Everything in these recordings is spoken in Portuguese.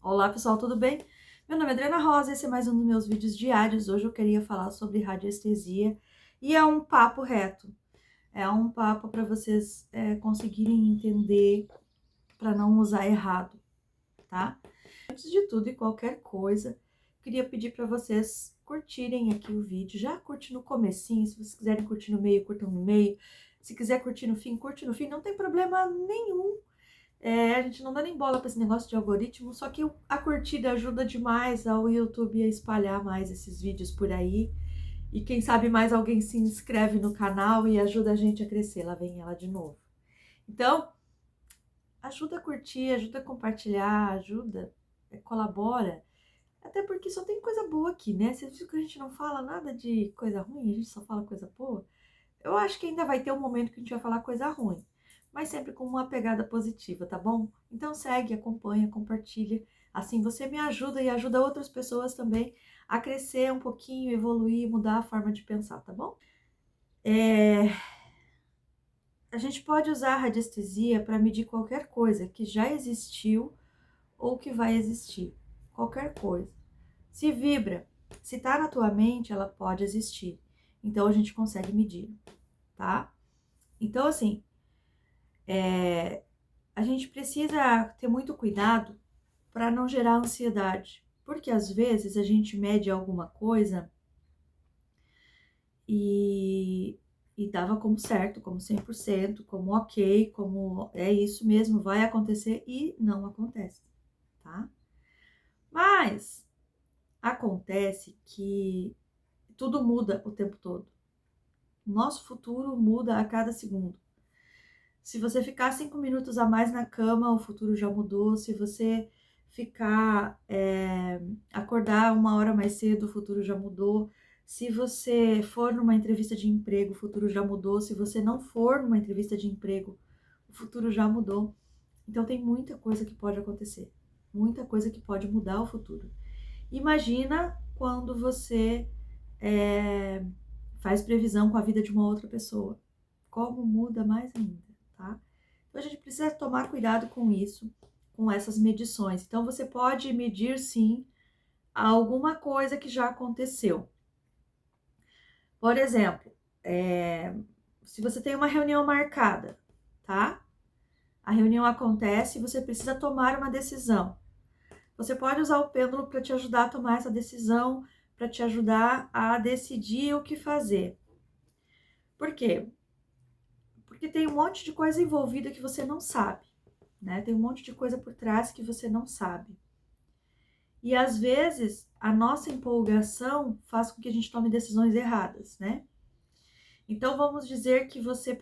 Olá pessoal, tudo bem? Meu nome é Adriana Rosa, esse é mais um dos meus vídeos diários. Hoje eu queria falar sobre radiestesia e é um papo reto. É um papo para vocês conseguirem entender, para não usar errado, tá? Antes de tudo e qualquer coisa, queria pedir para vocês curtirem aqui o vídeo. Já curte no comecinho, se vocês quiserem curtir no meio, curtam no meio. Se quiser curtir no fim, curte no fim, não tem problema nenhum. A gente não dá nem bola para esse negócio de algoritmo, só que a curtida ajuda demais ao YouTube a espalhar mais esses vídeos por aí. E quem sabe mais alguém se inscreve no canal e ajuda a gente a crescer. Lá vem ela de novo. Então, ajuda a curtir, ajuda a compartilhar, ajuda, colabora. Até porque só tem coisa boa aqui, né? Você viu que a gente não fala nada de coisa ruim, a gente só fala coisa boa. Eu acho que ainda vai ter um momento que a gente vai falar coisa ruim, mas sempre com uma pegada positiva, tá bom? Então segue, acompanha, compartilha. Assim você me ajuda e ajuda outras pessoas também a crescer um pouquinho, evoluir, mudar a forma de pensar, tá bom? A gente pode usar a radiestesia para medir qualquer coisa que já existiu ou que vai existir. Qualquer coisa. Se vibra, se tá na tua mente, ela pode existir. Então a gente consegue medir, tá? Então, assim, a gente precisa ter muito cuidado para não gerar ansiedade, porque às vezes a gente mede alguma coisa e dava como certo, como 100%, como ok, como é isso mesmo, vai acontecer e não acontece, tá? Mas acontece que tudo muda o tempo todo. Nosso futuro muda a cada segundo. Se você ficar 5 minutos a mais na cama, o futuro já mudou. Se você ficar, acordar 1 hora mais cedo, o futuro já mudou. Se você for numa entrevista de emprego, o futuro já mudou. Se você não for numa entrevista de emprego, o futuro já mudou. Então tem muita coisa que pode acontecer, muita coisa que pode mudar o futuro. Imagina quando você faz previsão com a vida de uma outra pessoa. Como muda mais ainda, tá? Então a gente precisa tomar cuidado com isso, com essas medições. Então você pode medir sim alguma coisa que já aconteceu. Por exemplo, se você tem uma reunião marcada, tá? A reunião acontece e você precisa tomar uma decisão. Você pode usar o pêndulo para te ajudar a tomar essa decisão, para te ajudar a decidir o que fazer. Por quê? Porque tem um monte de coisa envolvida que você não sabe, né? Tem um monte de coisa por trás que você não sabe. E às vezes a nossa empolgação faz com que a gente tome decisões erradas, né? Então vamos dizer que você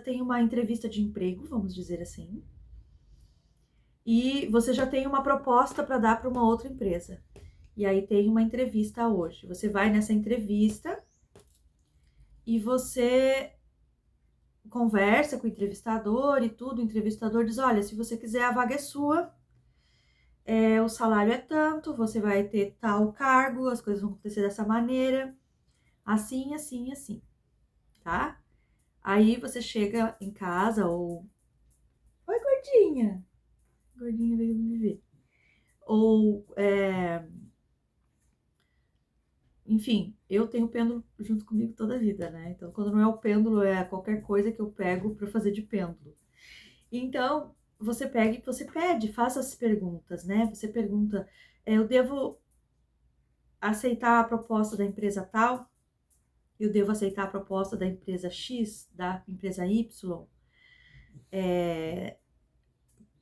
tem uma entrevista de emprego, vamos dizer assim, e você já tem uma proposta para dar para uma outra empresa. E aí tem uma entrevista hoje. Você vai nessa entrevista e você conversa com o entrevistador e tudo. O entrevistador diz: olha, se você quiser, a vaga é sua. O salário é tanto, você vai ter tal cargo, as coisas vão acontecer dessa maneira, assim, assim, assim, tá? Aí você chega em casa ou... Oi, gordinha! Gordinha veio me ver. Ou, enfim, eu tenho pêndulo junto comigo toda a vida, né? Então, quando não é o pêndulo, é qualquer coisa que eu pego para fazer de pêndulo. Então, você pega e você pede, faça as perguntas, né? Você pergunta, eu devo aceitar a proposta da empresa tal? Eu devo aceitar a proposta da empresa X, da empresa Y?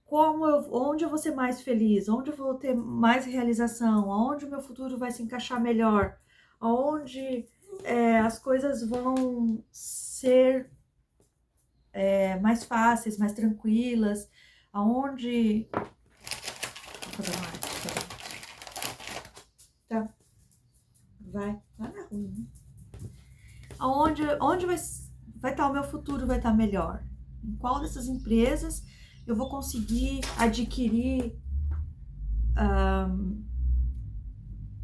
Onde eu vou ser mais feliz? Onde eu vou ter mais realização? Aonde o meu futuro vai se encaixar melhor? Aonde as coisas vão ser mais fáceis, mais tranquilas? Aonde... Vou fazer uma arte, tá? Vai na rua, né? Onde vai estar o meu futuro, vai estar melhor? Em qual dessas empresas eu vou conseguir adquirir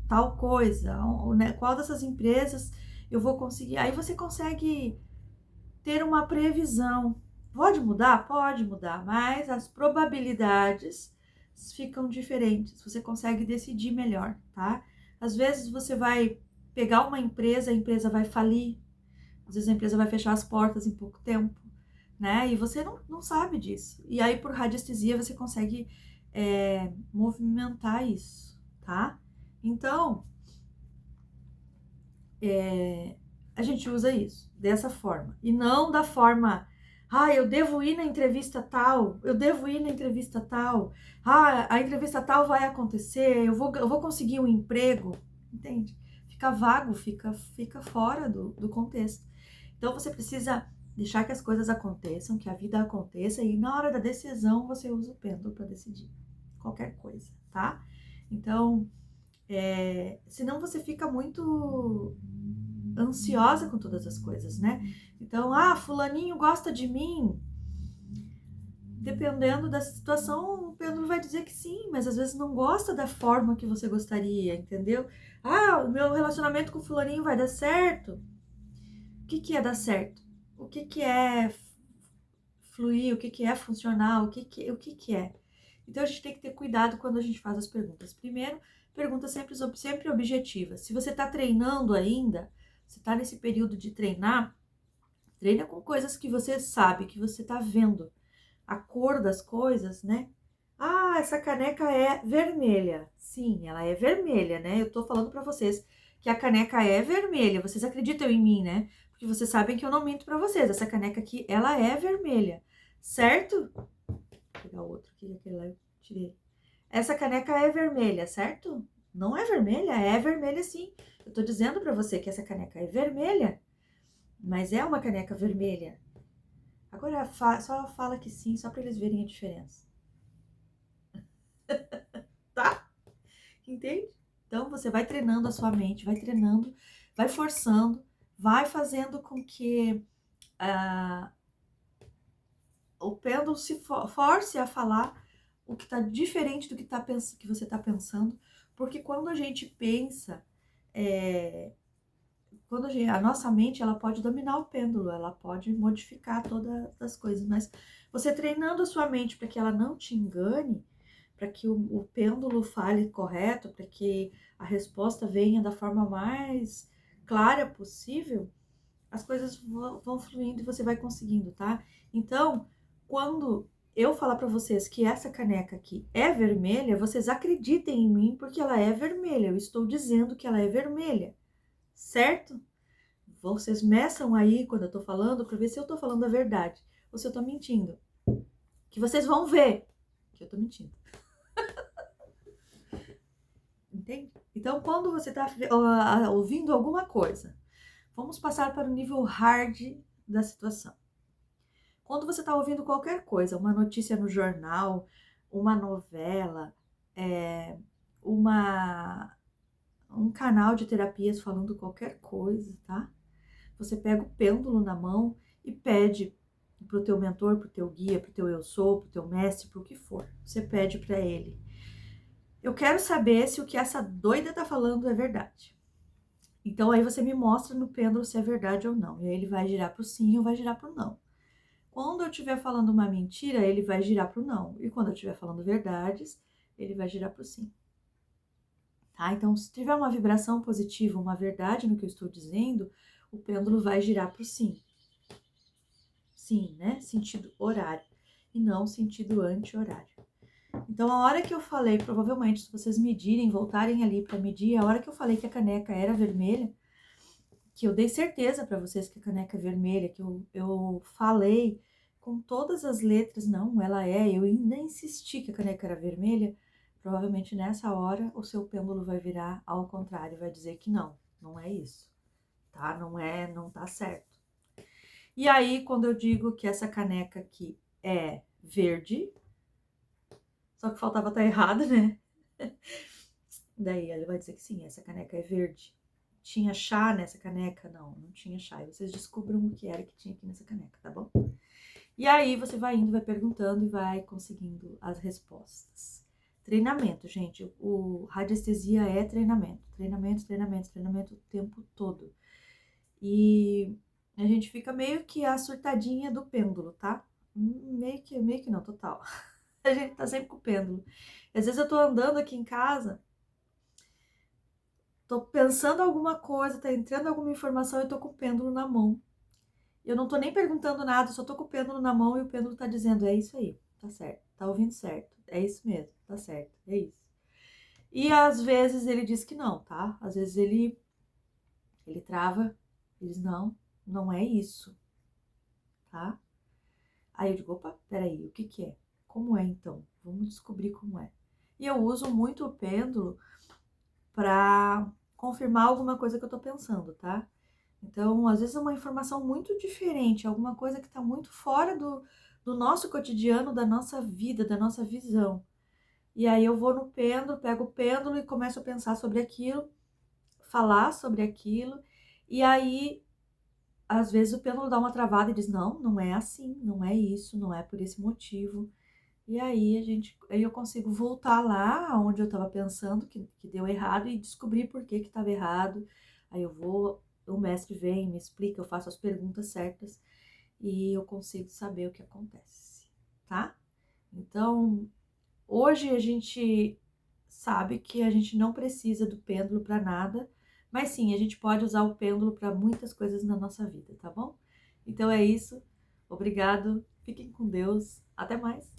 tal coisa? Né? Qual dessas empresas eu vou conseguir? Aí você consegue ter uma previsão. Pode mudar? Pode mudar, mas as probabilidades ficam diferentes, você consegue decidir melhor, tá? Às vezes você vai pegar uma empresa, a empresa vai falir, às vezes a empresa vai fechar as portas em pouco tempo, né? E você não sabe disso. E aí, por radiestesia, você consegue movimentar isso, tá? Então, a gente usa isso dessa forma. E não da forma, eu devo ir na entrevista tal, eu devo ir na entrevista tal, a entrevista tal vai acontecer, eu vou conseguir um emprego, entende? Fica vago, fica fora do contexto. Então você precisa deixar que as coisas aconteçam, que a vida aconteça, e na hora da decisão você usa o pêndulo para decidir qualquer coisa, tá? Então, senão você fica muito ansiosa com todas as coisas, né? Então, fulaninho gosta de mim. Dependendo da situação, o pêndulo vai dizer que sim, mas às vezes não gosta da forma que você gostaria, entendeu? O meu relacionamento com fulaninho vai dar certo. O que é dar certo? O que é fluir? O que é funcionar? O que é? Então, a gente tem que ter cuidado quando a gente faz as perguntas. Primeiro, pergunta sempre objetiva. Se você está treinando ainda, você está nesse período de treinar, treina com coisas que você sabe, que você está vendo. A cor das coisas, né? Essa caneca é vermelha. Sim, ela é vermelha, né? Eu tô falando para vocês que a caneca é vermelha. Vocês acreditam em mim, né? Porque vocês sabem que eu não minto para vocês. Essa caneca aqui, ela é vermelha, certo? Vou pegar o outro aqui, aquele lá eu tirei. Essa caneca é vermelha, certo? Não é vermelha? É vermelha sim. Eu tô dizendo para você que essa caneca é vermelha, mas é uma caneca vermelha. Agora só fala que sim, só para eles verem a diferença. Tá? Entende? Então você vai treinando a sua mente, vai treinando, vai forçando, vai fazendo com que o pêndulo se force a falar o que está diferente do que você está pensando, porque quando a gente pensa, a nossa mente ela pode dominar o pêndulo, ela pode modificar todas as coisas, mas você treinando a sua mente para que ela não te engane, para que o pêndulo fale correto, para que a resposta venha da forma mais clara possível, as coisas vão fluindo e você vai conseguindo, tá? Então, quando eu falar para vocês que essa caneca aqui é vermelha, vocês acreditem em mim porque ela é vermelha. Eu estou dizendo que ela é vermelha, certo? Vocês meçam aí quando eu tô falando para ver se eu tô falando a verdade ou se eu tô mentindo. Que vocês vão ver que eu tô mentindo. Entende? Então, quando você está ouvindo alguma coisa, vamos passar para o nível hard da situação. Quando você está ouvindo qualquer coisa, uma notícia no jornal, uma novela, um canal de terapias falando qualquer coisa, tá? Você pega o pêndulo na mão e pede pro teu mentor, pro teu guia, pro teu eu sou, pro teu mestre, pro que for. Você pede para ele: eu quero saber se o que essa doida tá falando é verdade. Então aí você me mostra no pêndulo se é verdade ou não. E aí ele vai girar pro sim ou vai girar pro não. Quando eu estiver falando uma mentira, ele vai girar pro não. E quando eu estiver falando verdades, ele vai girar pro sim. Tá? Então, se tiver uma vibração positiva, uma verdade no que eu estou dizendo, o pêndulo vai girar pro sim. Sim, né? Sentido horário. E não sentido anti-horário. Então, a hora que eu falei, provavelmente, se vocês medirem, voltarem ali para medir, a hora que eu falei que a caneca era vermelha, que eu dei certeza para vocês que a caneca é vermelha, que eu falei com todas as letras, não, ela é, eu ainda insisti que a caneca era vermelha, provavelmente nessa hora o seu pêndulo vai virar ao contrário, vai dizer que não é isso, tá? Não tá certo. E aí, quando eu digo que essa caneca aqui é verde, só que faltava estar errado, né? Daí ele vai dizer que sim, essa caneca é verde. Tinha chá nessa caneca? Não tinha chá. E vocês descubram o que era que tinha aqui nessa caneca, tá bom? E aí você vai indo, vai perguntando e vai conseguindo as respostas. Treinamento, gente. O radiestesia é treinamento. Treinamento o tempo todo. E a gente fica meio que a surtadinha do pêndulo, tá? Meio que não, total. A gente tá sempre com o pêndulo. Às vezes eu tô andando aqui em casa, tô pensando alguma coisa, tá entrando alguma informação e eu tô com o pêndulo na mão. Eu não tô nem perguntando nada, só tô com o pêndulo na mão e o pêndulo tá dizendo, é isso aí, tá certo, tá ouvindo certo, é isso mesmo, tá certo, é isso. E às vezes ele diz que não, tá? Às vezes ele trava, ele diz, não, não é isso, tá? Aí eu digo, opa, peraí, o que que é? Como é então? Vamos descobrir como é. E eu uso muito o pêndulo para confirmar alguma coisa que eu tô pensando, tá? Então, às vezes é uma informação muito diferente, alguma coisa que tá muito fora do nosso cotidiano, da nossa vida, da nossa visão. E aí eu vou no pêndulo, pego o pêndulo e começo a pensar sobre aquilo, falar sobre aquilo, e aí às vezes o pêndulo dá uma travada e diz: "Não, não é assim, não é isso, não é por esse motivo". E aí eu consigo voltar lá onde eu estava pensando que deu errado e descobrir por que que estava errado. Aí eu vou, o mestre vem, me explica, eu faço as perguntas certas e eu consigo saber o que acontece, tá? Então, hoje a gente sabe que a gente não precisa do pêndulo para nada, mas sim, a gente pode usar o pêndulo para muitas coisas na nossa vida, tá bom? Então é isso. Obrigado. Fiquem com Deus. Até mais.